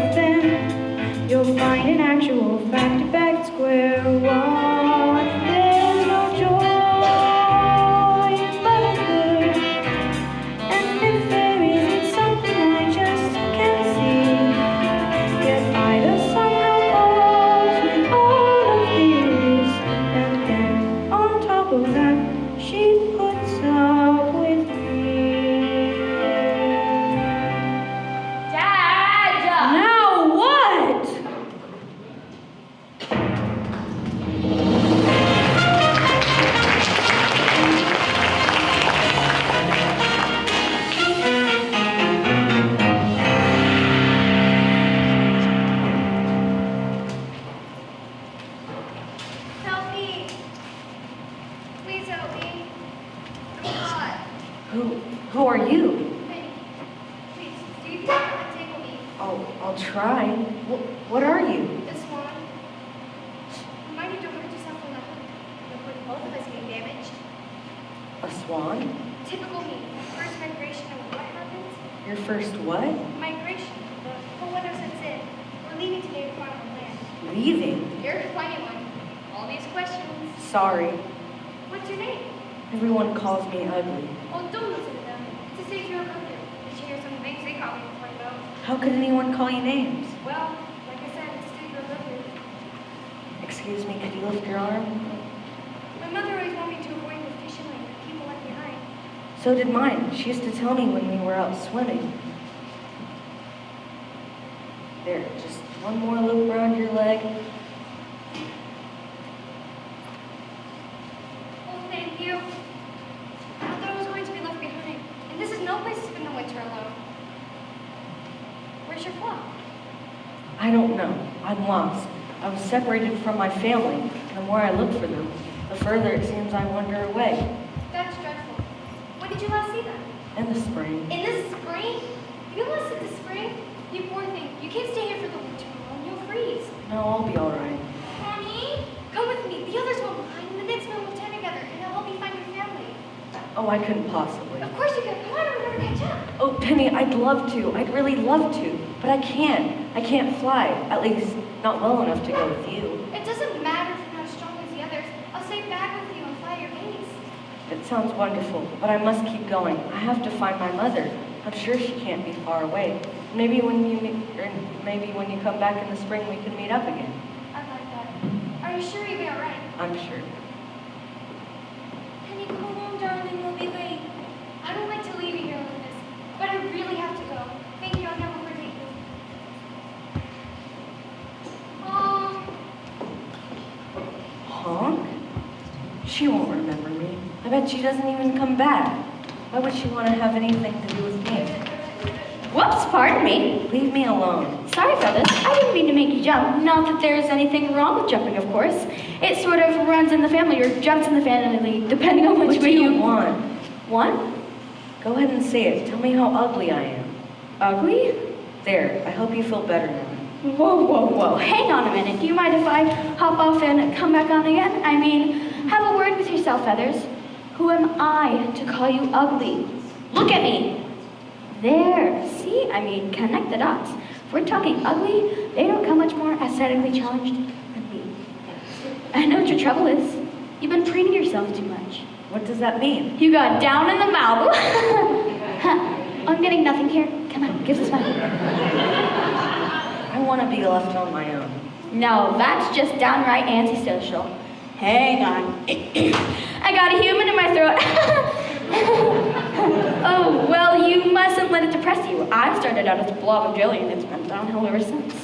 are you? Hey, please, do you think you can take me? I'll try. What are you? This one. Remind you don't hurt yourself on the hook. Before both of us get damaged. A swan? Typical me. First migration and what happens? Your first what? Migration. The cold weather sets in. We're leaving today to find our land. Leaving? You're finding one. All these questions. Sorry. What's your name? Everyone calls me ugly. Oh, don't listen to them. It's a safe you're up here. Did you hear some things they call me before you go? How could anyone call you names? Well, like I said, it's a safe you're up here. Excuse me, could you lift your arm? My mother always wanted me to avoid the fishing lane that people left behind. So did mine. She used to tell me when we were out swimming. There, just one more loop around your leg. Oh, thank you. I thought I was going to be left behind. And this is no place to spend the winter alone. Where's your flock? I don't know. I'm lost. I was separated from my family. The more I look for them, the further it seems I wander away. That's dreadful. When did you last see them? In the spring. In the spring? You lasted the spring? You poor thing. You can't stay here for the winter alone. You'll freeze. No, I'll be all right. Honey, come with me. The others won't mind. The next men will turn together, and they'll help you find your family. Oh, I couldn't possibly. Of course you can. Come on, we'll never catch up. Oh, Penny, I'd love to. I'd really love to. But I can't. I can't fly. At least, not well enough to go with you. It doesn't matter if you're not as strong as the others. I'll stay back with you and fly your pace. It sounds wonderful, but I must keep going. I have to find my mother. I'm sure she can't be far away. Maybe when you come back in the spring, we can meet up again. I'd like that. Are you sure you'll be all right? I'm sure. Penny, come home, darling. We'll be late. I don't like to leave you here like this, but I really have to go. Thank you. I'll never forget you. Honk? She won't remember me. I bet she doesn't even come back. Why would she want to have anything to do with me? Whoops, pardon me. Leave me alone. Sorry, Feathers. I didn't mean to make you jump. Not that there's anything wrong with jumping, of course. It sort of runs in the family or jumps in the family, depending on which What do way you want? Want? Go ahead and say it. Tell me how ugly I am. Ugly? There, I hope you feel better now. Whoa, whoa, whoa. Hang on a minute. Do you mind if I hop off and come back on again? I mean, have a word with yourself, Feathers. Who am I to call you ugly? Look at me. There. See? I mean, connect the dots. If we're talking ugly, they don't come much more aesthetically challenged than me. I know what your trouble is. You've been preening yourself too much. What does that mean? You got down in the mouth. I'm getting nothing here. Come on, give us money. I want to be left on my own. No, that's just downright antisocial. Hang on. I got a human in my throat. Oh, well, you mustn't let it depress you. I started out as a blob of jelly and it's been downhill ever since.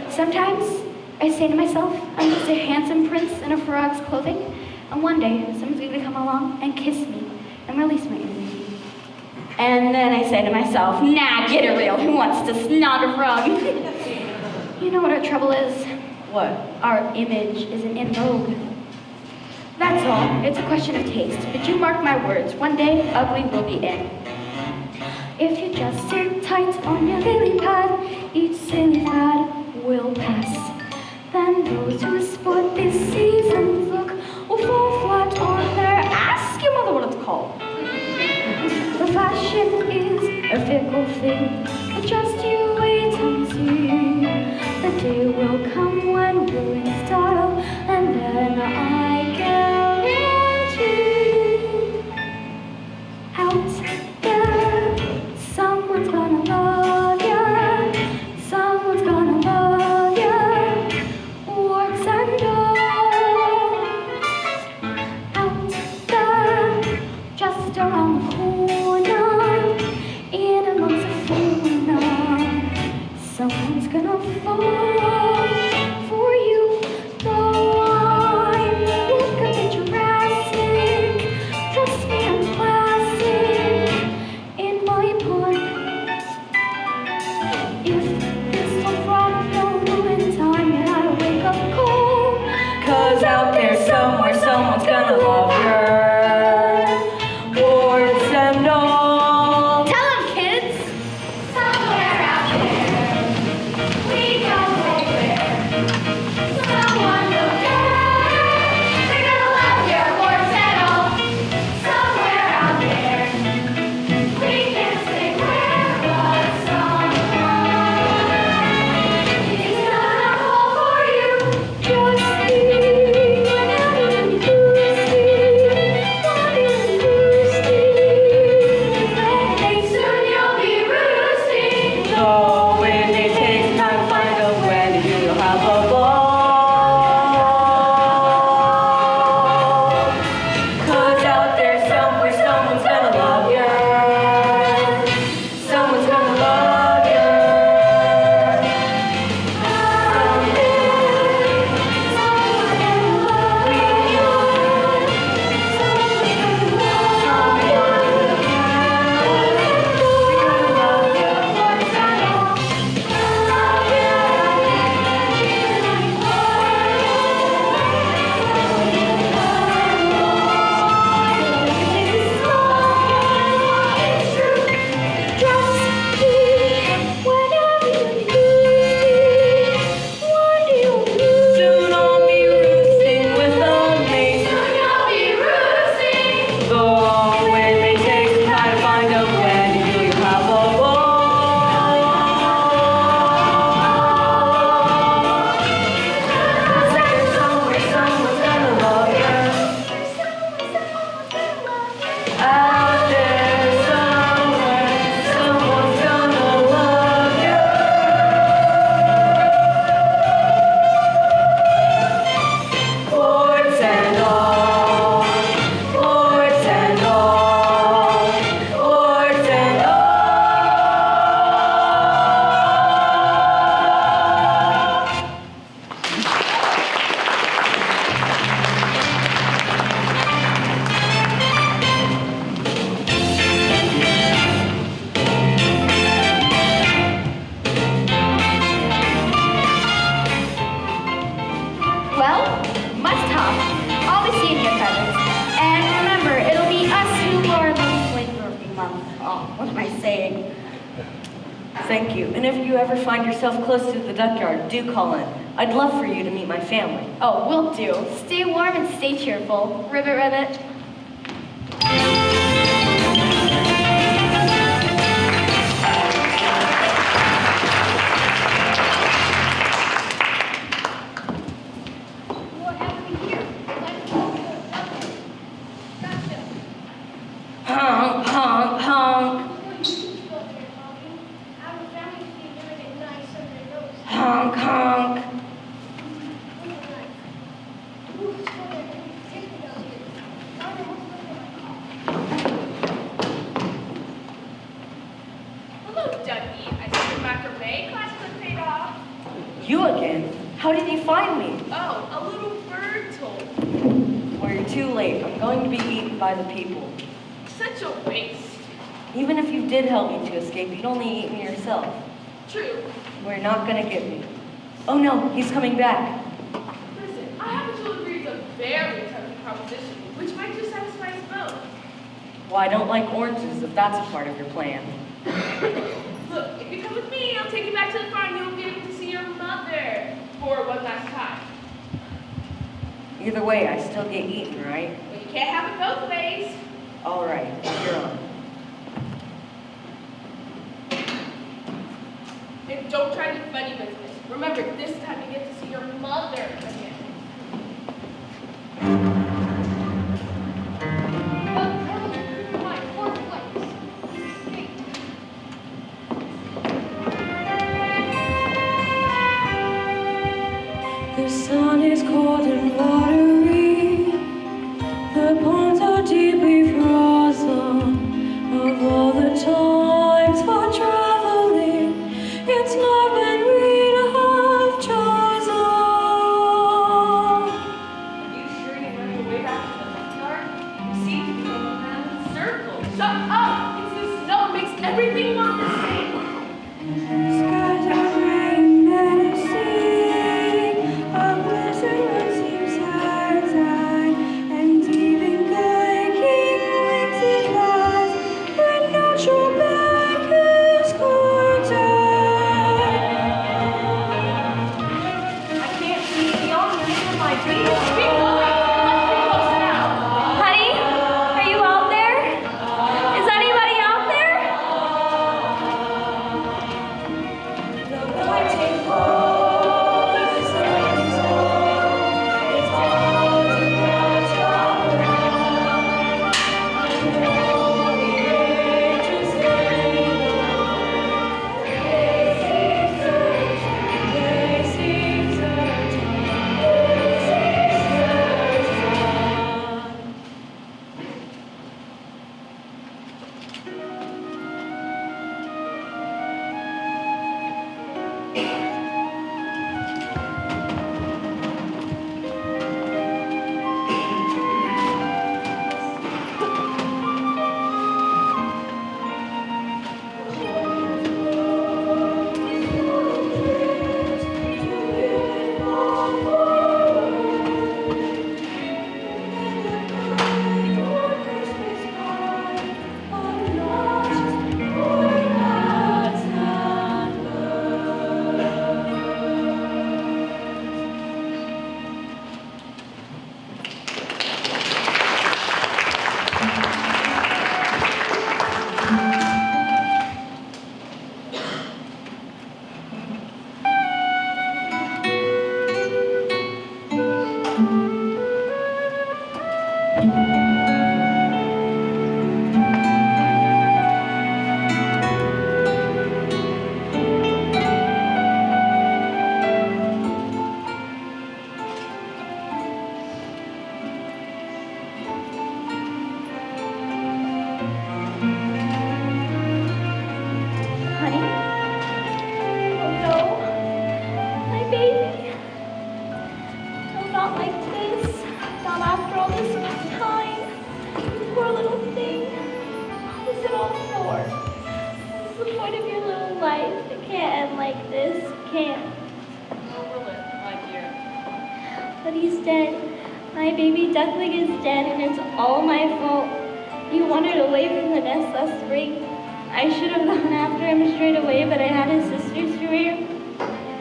Sometimes I say to myself, I'm just a handsome prince in a frog's clothing, and one day someone's going to come along and kiss me and release my energy. And then I say to myself, nah, get it real. Who wants to snog a frog? You know what our trouble is? What? Our image isn't in vogue. That's all. It's a question of taste. But you mark my words, one day ugly will be in. If you just sit tight on your lily pad, each silly fad will pass. Then those who sport this season's look will fall flat on their ass. Your mother what it's called. The fashion is a fickle thing, but just you wait and see. The day will come when we're in style, and then I guarantee out there, someone's gonna love ya, someone's gonna love ya, warts and all. Out there, just around the corner, in amongst the fauna, someone's gonna fall for you. Though I'm look a bit Jurassic, trust me, I'm classic in my part. If this will rock no ruin time, and I wake up cold, 'Cause out there somewhere someone's gonna love her. Warts and all. What am I saying? Thank you. And if you ever find yourself close to the duckyard, do call in. I'd love for you to meet my family. Oh, will do. Stay warm and stay cheerful. Ribbit, ribbit. What happened here? Gotcha. Honk, honk, honk. Honk, honk. Hello, Ducky. I see your macrame class has paid off. You again? How did you find me? Oh, a little bird told me. Well, you're too late. I'm going to be eaten by the people. Such a waste. Even if you did help me to escape, you'd only eat me yourself. True. We're not gonna get me. Oh no, he's coming back. Listen, I happen to agree it's a very tempting proposition, which might just satisfy us both. Well, I don't like oranges if that's a part of your plan. Look, if you come with me, I'll take you back to the farm. You'll be able to see your mother for one last time. Either way, I still get eaten, right? But you can't have it both ways. All right, you're on. And don't try to do funny business. Remember, this time you get to see your mother again. The sun is cold and watery. The ponds are deeply frozen. Of all the times for traveling, it's not when we'd have chosen. Are you sure you're running way back to the backyard? You seem to be going around in circles. Shut up! It's the snow makes everything look the same. Skies are gray and menacing. A blizzard would seem sad, and even blinking wings it has when natural back is quartered. I can't see beyond the rim of my Keep beard. going! Let's be close now. Honey, are you out there? Is anybody out there? Honey? Oh no. My baby. No, not like this. Not after all this time. Poor little thing. What is it all for? What's the point of your little life? It can't end like this. It can't. Nor will it, my dear. But he's dead. My baby duckling is dead, and it's all my fault. You wandered away from the nest last spring. I should have gone after him straight away, but I had his sister's career.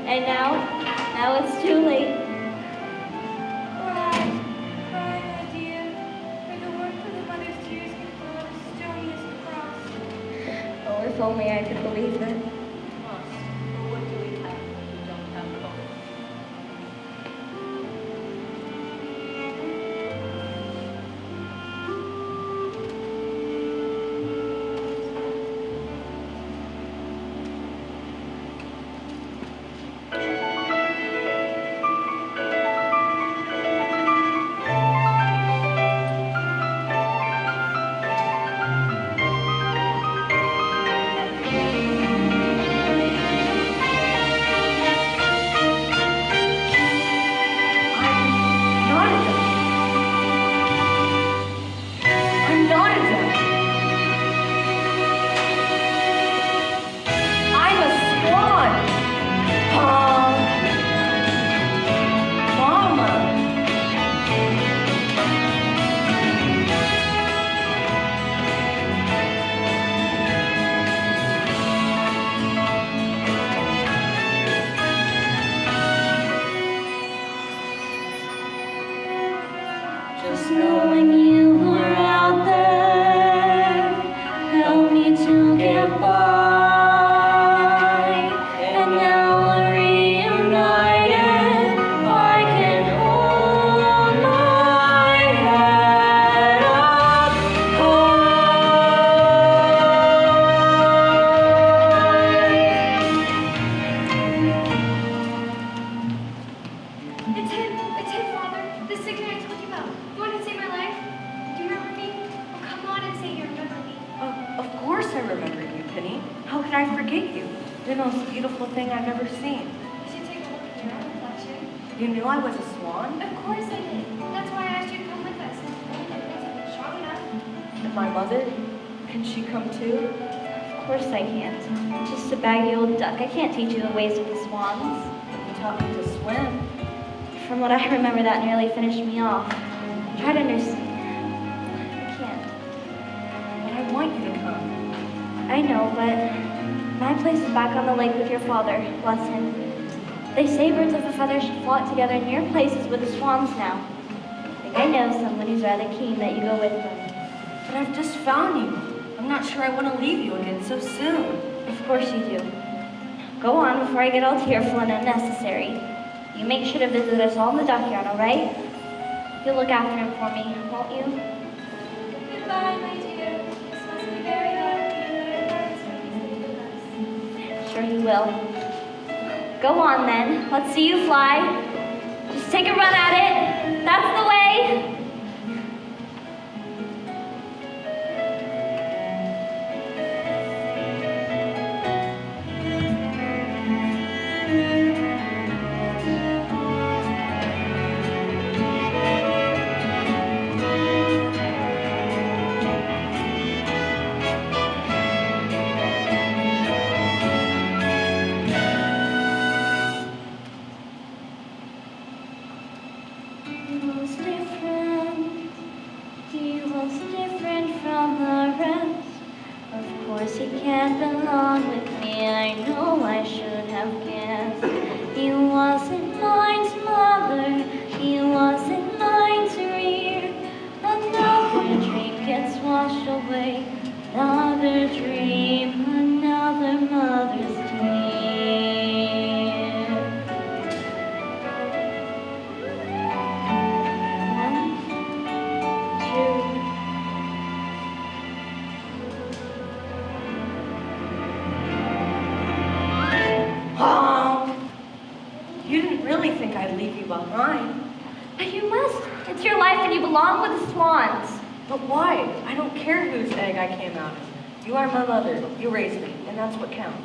And now it's too late. Cry, cry, my dear. For the work of the mother's tears can flow as stony as the cross. Oh, if only I could believe it. Must. But what do we have when we don't have hope? I'm not a duck. I'm a swan. Honk. Mama. Just knowing you were out there helped me to get by. And now we're reunited. I can hold my head up It's him, Father. The sick man I told you about. The one who saved my life. Do you remember me? Oh, come on and say you remember me. Of course I remember you, Penny. How could I forget you? The most beautiful thing I've ever seen. You should take a look at your own reflection. You knew I was a swan? Of course I did. That's why I asked you to come with us. It's strong enough. And my mother? Can she come too? Of course I can't. I'm just a baggy old duck. I can't teach you the ways of the swans. You taught me to swim. From what I remember, that nearly finished me off. Try to understand. I can't. But I want you to come. I know, but my place is back on the lake with your father. Bless him. They say birds of a feather should flock together, and your place is with the swans now. I think I know someone who's rather keen that you go with them. But I've just found you. I'm not sure I want to leave you again so soon. Of course you do. Go on before I get all tearful and unnecessary. You make sure to visit us all in the dockyard, all right? You'll look after him for me, won't you? Goodbye, my dear. This must be very hard for you, but I promise you'll be safe with us. Sure he will. Go on then. Let's see you fly. Just take a run at it. That's the way. He was different from the rest. Of course he can't belong with me. I know I should have guessed. He wasn't mine to mother. He wasn't mine to rear. Another dream gets washed away. Another dream, another mother's tear. Honk! You didn't really think I'd leave you behind. But you must. It's your life and you belong with the swans. But why? I don't care whose egg I came out of. You are my mother. You raised me, and that's what counts.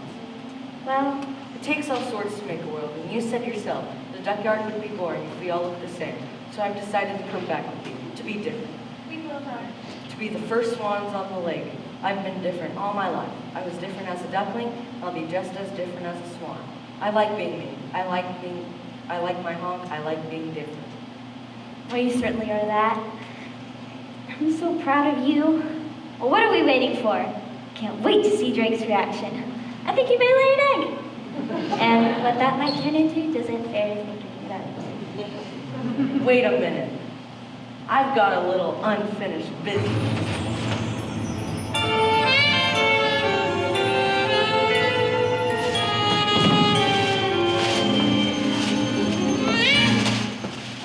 Well, It takes all sorts to make a world, and you said yourself, the duckyard would be boring if we all looked the same. So I've decided to come back with you, to be different. We both are. To be the first swans on the lake. I've been different all my life. I was different as a duckling, I'll be just as different as a swan. I like being me. I like my honk, I like being different. well, you certainly are that. I'm so proud of you. Well, what are we waiting for? can't wait to see Drake's reaction. I think he may lay an egg. And what that might turn into doesn't fairy thinking it out. Wait a minute. I've got a little unfinished business.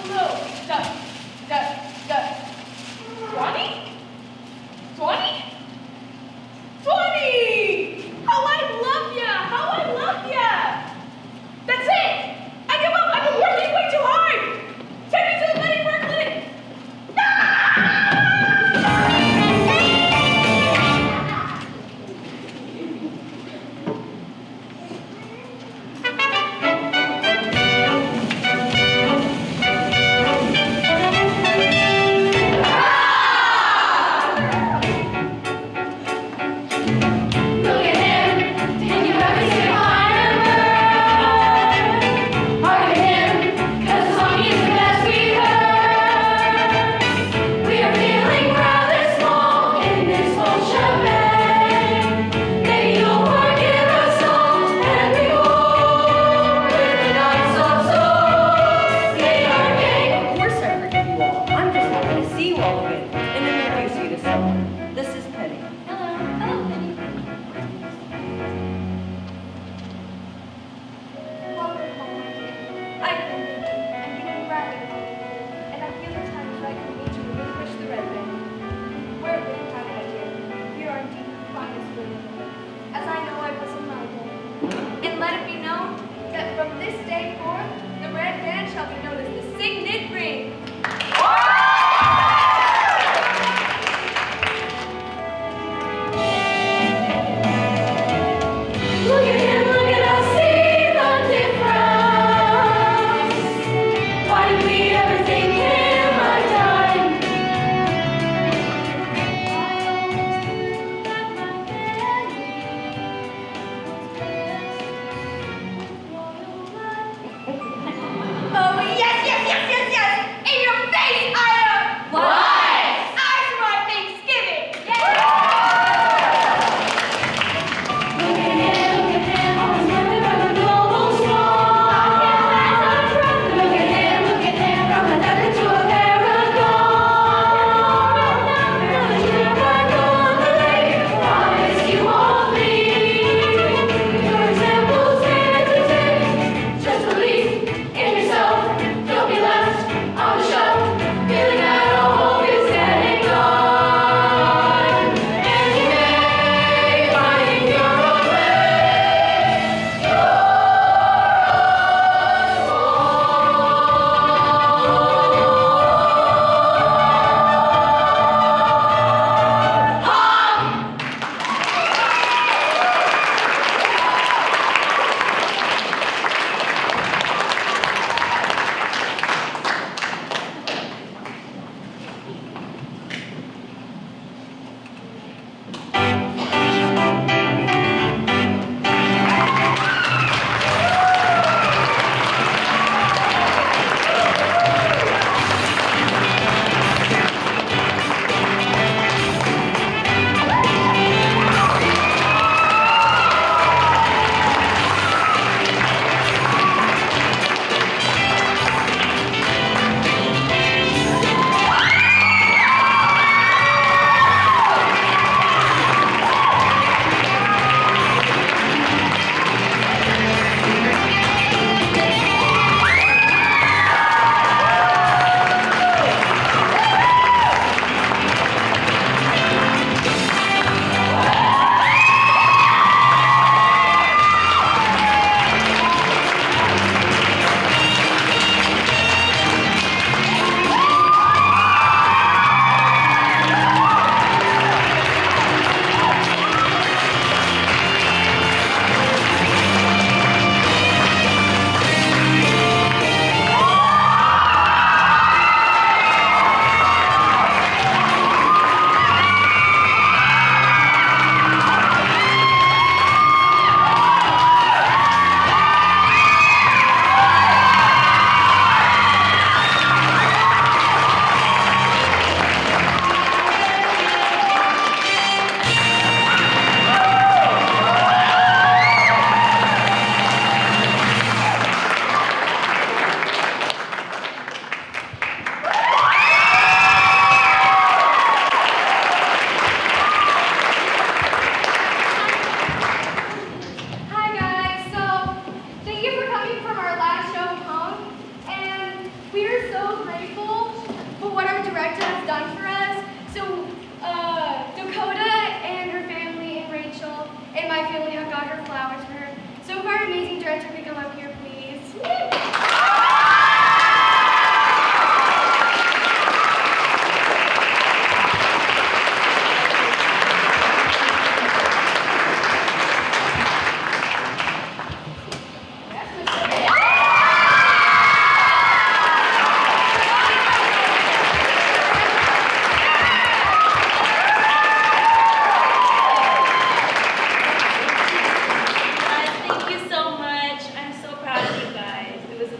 Hello, Swanee? Swanee? Swanee! How I love ya! How I love ya! That's it! I give up! I've been working way too hard! Take me to the clinic for a clinic! Ah!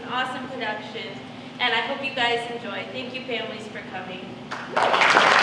an awesome production, and I hope you guys enjoy. Thank you, families, for coming.